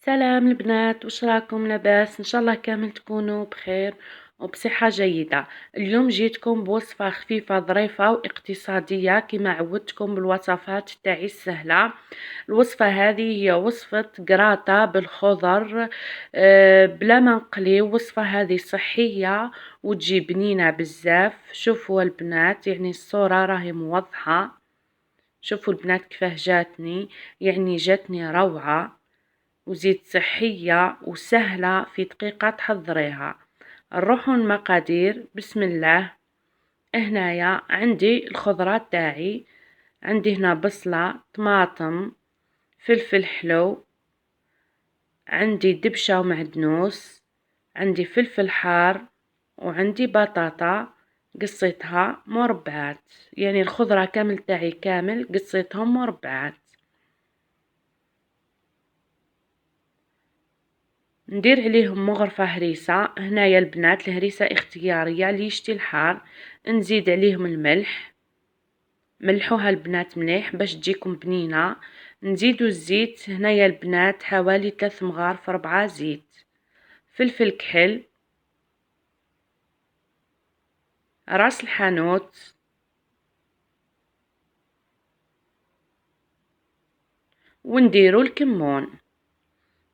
سلام البنات، وش راكم؟ لاباس؟ ان شاء الله كامل تكونوا بخير وبصحة جيدة. اليوم جيتكم بوصفة خفيفة ظريفة واقتصادية كما عودتكم بالوصفات تاعي السهلة. الوصفة هذه هي وصفة قراطة بالخضر، بلا ما نقليو. وصفة هذه صحية وتجي بنينة بزاف. شوفوا البنات، يعني الصورة راهي موضحة. شوفوا البنات كيفاه جاتني، يعني جاتني روعة وزيد صحية وسهلة، في دقيقة تحضريها. نروحوا المقادير. بسم الله. هنايا عندي الخضرات تاعي. عندي هنا بصلة، طماطم، فلفل حلو، عندي دبشة ومعدنوس، عندي فلفل حار، وعندي بطاطا قصيتها مربعات. يعني الخضرة كامل تاعي كامل قصيتهم مربعات. ندير عليهم مغرفة هريسة. هنايا البنات الهريسة اختيارية اللي يشتي الحار. نزيد عليهم الملح، ملحوها البنات مليح باش تجيكم بنينة. نزيدو الزيت. هنايا البنات حوالي 3 مغارف 4 زيت. فلفل كحل، راس الحانوت، ونديرو الكمون.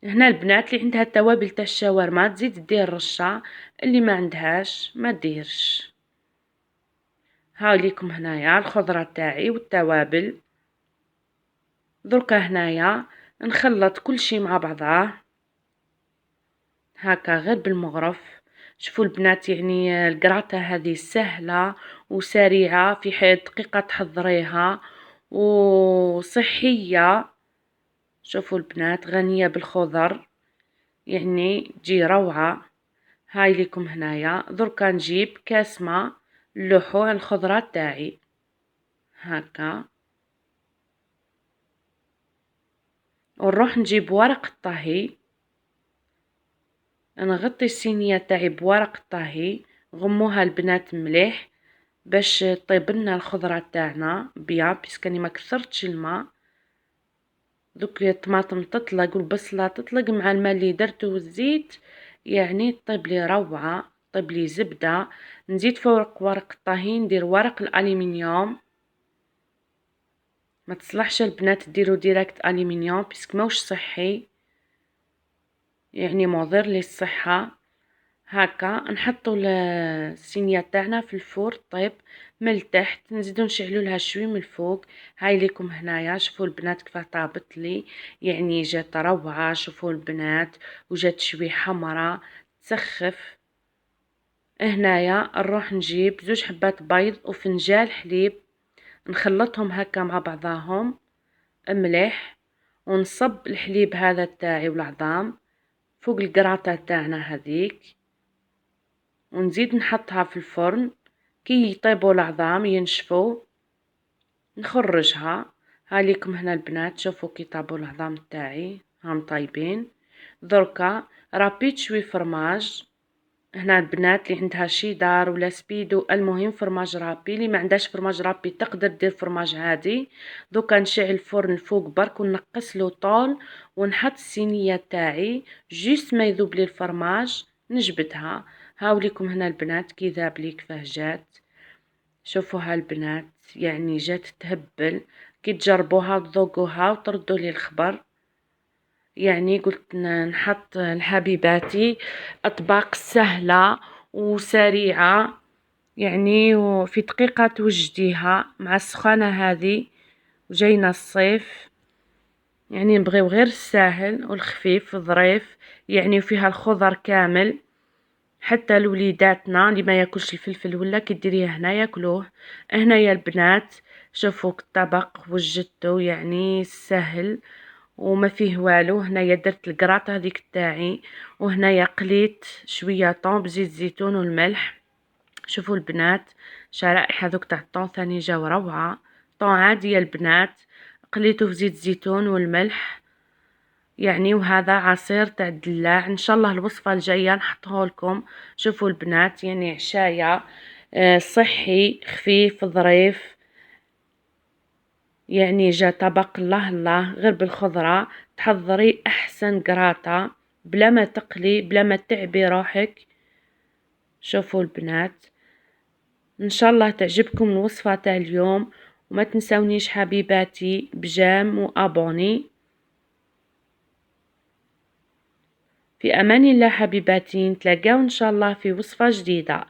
هنا البنات اللي عندها التوابل تاع الشاورما تزيد دير رشة، اللي ما عندهاش ما ديرش. هاوليكم هنايا الخضرة تاعي والتوابل. دركا هنايا نخلط كل شي مع بعضاه هكا غير بالمغرف. شوفوا البنات، يعني القراطة هذه سهلة وسريعة، في دقيقة تحضريها وصحية. شوفوا البنات غنية بالخضر، يعني تجي روعة. هاي لكم هنايا. دركا نجيب كاس ما نلوحو على الخضرات تاعي هكا، ونروح نجيب ورق الطهي. نغطي الصينية تاعي بورق الطهي. غموها البنات مليح باش طيب لنا الخضرة تاعنا بيان، بيسكني ما كثرتش الماء. دوك الطماطم تطلق والبصلة تطلق مع الماء اللي درته والزيت، يعني طيب لي روعة. طيب لي زبدة. نزيد فوق ورق الطهي ندير ورق الالومنيوم. ما تصلحش البنات ديروا ديريكت الومنيوم بيسك موش صحي، يعني مضر للصحة. هكا نحطوا الصينيه تاعنا في الفور طيب من التحت، نزيدو نشعلوا لها شوي من الفوق. هاي ليكم هنايا. شوفوا البنات كيف طابت لي، يعني جات روعه. شوفوا البنات، وجات شوي حمرة تسخف. هنايا نروح نجيب 2 حبات بيض وفنجال حليب، نخلطهم هكا مع بعضاهم مليح، ونصب الحليب هذا تاعي والعظام فوق القراطة تاعنا هذيك، ونزيد نحطها في الفرن. كي يطيبوا العظام ينشفوا نخرجها. هاليكم هنا البنات، شوفوا كي طابوا العظام تاعي هم طايبين. دركا رابيت شوي فرماج. هنا البنات اللي عندها شيدار ولا سبيدو، المهم فرماج رابي. اللي ما عندهاش فرماج رابي تقدر دير فرماج عادي. دوكا نشعل الفرن الفوق برك ونقص له طول، ونحط الصينيه تاعي جيست ما يذوب لي الفرماج نجبدها. هاوليكم هنا البنات كي ذاب لي كيفاه جات. شوفوها البنات، يعني جات تهبل. كي تجربوها وتذوقوها وتردوا لي الخبر. يعني قلت نحط لحبيباتي اطباق سهله وسريعه، يعني وفي دقيقه توجديها مع السخانه هذه. وجاينا الصيف، يعني نبغيو غير الساهل والخفيف ظريف، يعني وفيها الخضر كامل. حتى لوليداتنا اللي ما ياكلش الفلفل ولا كي ديريه هنا ياكلوه. هنايا البنات شوفوا الطبق وجدته، يعني سهل وما فيه والو. هنايا درت القراطه هذيك تاعي، وهنايا قليت شويه طون بزيت الزيتون والملح. شوفوا البنات شرائح هذوك تاع الطون ثاني جاو روعه. طون عادي يا البنات، قليته في زيت الزيتون والملح يعني. وهذا عصير تاع الدلاع. ان شاء الله الوصفه الجايه نحطه لكم. شوفوا البنات، يعني عشايه صحي خفيف ظريف، يعني جا طبق الله الله غير بالخضرة، تحضري أحسن قراطة بلا ما تقلي بلا ما تتعبي روحك. شوفوا البنات، إن شاء الله تعجبكم الوصفة تاع اليوم، وما تنسونيش حبيباتي بجام وأبوني. في أمان الله حبيباتي، نتلاقاو إن شاء الله في وصفة جديدة.